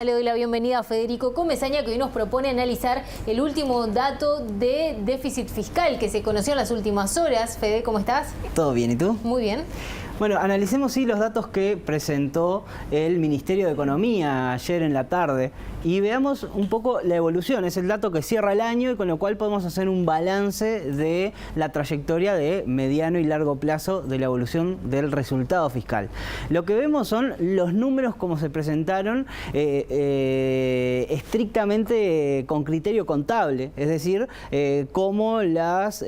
Le doy la bienvenida a Federico Comesaña, que hoy nos propone analizar el último dato de déficit fiscal que se conoció en las últimas horas. Fede, ¿cómo estás? Todo bien, ¿y tú? Muy bien. Bueno, analicemos los datos que presentó el Ministerio de Economía ayer en la tarde y veamos un poco la evolución. Es el dato que cierra el año y con lo cual podemos hacer un balance de la trayectoria de mediano y largo plazo de la evolución del resultado fiscal. Lo que vemos son los números como se presentaron estrictamente con criterio contable, es decir, cómo las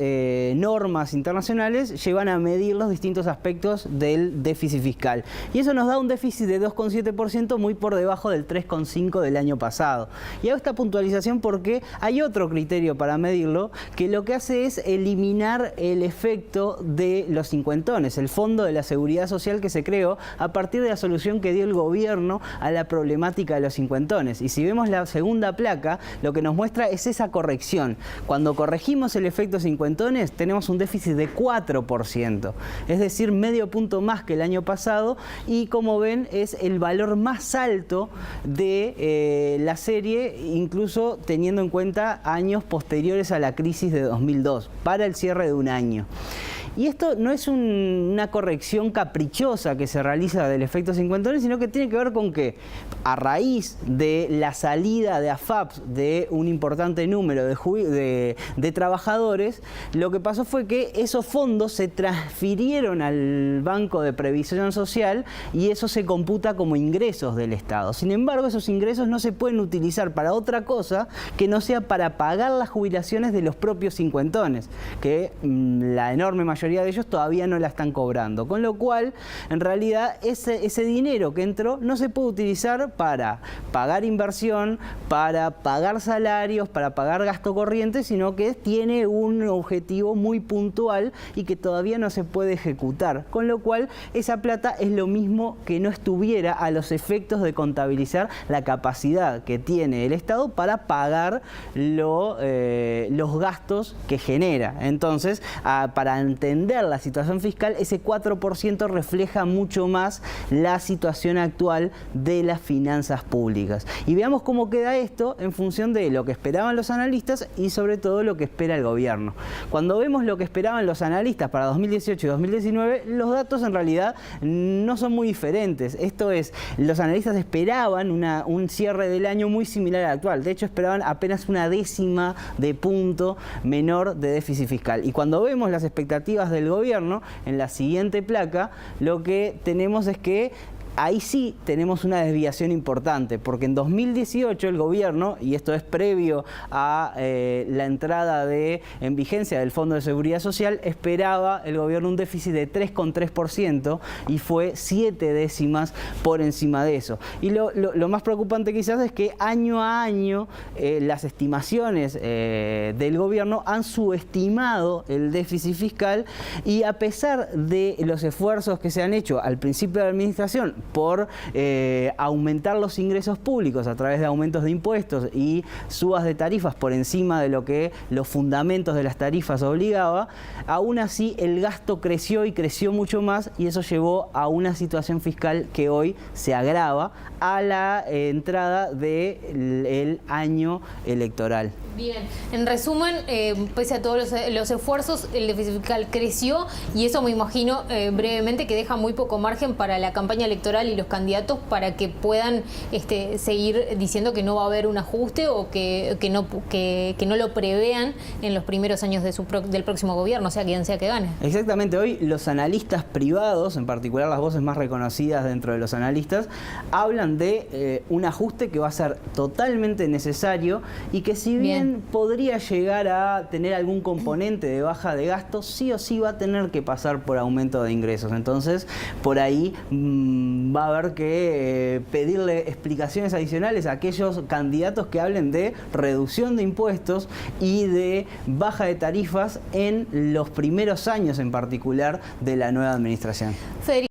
normas internacionales llevan a medir los distintos aspectos del déficit fiscal. Y eso nos da un déficit de 2,7%, muy por debajo del 3,5% del año pasado. Y hago esta puntualización porque hay otro criterio para medirlo, que lo que hace es eliminar el efecto de los cincuentones, el Fondo de la Seguridad Social que se creó a partir de la solución que dio el gobierno a la problemática de los cincuentones. Y si vemos la segunda placa, lo que nos muestra es esa corrección. Cuando corregimos el efecto cincuentones, tenemos un déficit de 4%, es decir, medio punto más que el año pasado, y como ven es el valor más alto de la serie, incluso teniendo en cuenta años posteriores a la crisis de 2002, para el cierre de un año. Y esto no es una corrección caprichosa que se realiza del efecto cincuentones, sino que tiene que ver con que a raíz de la salida de AFAPs de un importante número de trabajadores, lo que pasó fue que esos fondos se transfirieron al Banco de Previsión Social y eso se computa como ingresos del Estado. Sin embargo, esos ingresos no se pueden utilizar para otra cosa que no sea para pagar las jubilaciones de los propios cincuentones, que la enorme mayoría de ellos todavía no la están cobrando, con lo cual en realidad ese dinero que entró no se puede utilizar para pagar inversión, para pagar salarios, para pagar gasto corriente, sino que tiene un objetivo muy puntual y que todavía no se puede ejecutar, con lo cual esa plata es lo mismo que no estuviera a los efectos de contabilizar la capacidad que tiene el Estado para pagar los gastos que genera. Entonces, para entender la situación fiscal, ese 4% refleja mucho más la situación actual de las finanzas públicas. Y veamos cómo queda esto en función de lo que esperaban los analistas y sobre todo lo que espera el gobierno. Cuando vemos lo que esperaban los analistas para 2018 y 2019, los datos en realidad no son muy diferentes. Esto es, los analistas esperaban un cierre del año muy similar al actual. De hecho, esperaban apenas una décima de punto menor de déficit fiscal. Y cuando vemos las expectativas del gobierno, en la siguiente placa, lo que tenemos es que ahí sí tenemos una desviación importante, porque en 2018 el gobierno, y esto es previo a la entrada en vigencia del Fondo de Seguridad Social, esperaba el gobierno un déficit de 3,3% y fue 7 décimas por encima de eso. Y lo más preocupante quizás es que año a año las estimaciones del gobierno han subestimado el déficit fiscal, y a pesar de los esfuerzos que se han hecho al principio de la administración por aumentar los ingresos públicos a través de aumentos de impuestos y subas de tarifas por encima de lo que los fundamentos de las tarifas obligaba, aún así el gasto creció y creció mucho más, y eso llevó a una situación fiscal que hoy se agrava a la entrada del año electoral. Bien, en resumen, pese a todos los esfuerzos, el déficit fiscal creció, y eso me imagino brevemente que deja muy poco margen para la campaña electoral y los candidatos para que puedan seguir diciendo que no va a haber un ajuste o que no lo prevean en los primeros años del próximo gobierno, sea quien sea que gane. Exactamente, hoy los analistas privados, en particular las voces más reconocidas dentro de los analistas, hablan de un ajuste que va a ser totalmente necesario y que si bien podría llegar a tener algún componente de baja de gastos, sí o sí va a tener que pasar por aumento de ingresos. Entonces, por ahí va a haber que pedirle explicaciones adicionales a aquellos candidatos que hablen de reducción de impuestos y de baja de tarifas en los primeros años en particular de la nueva administración.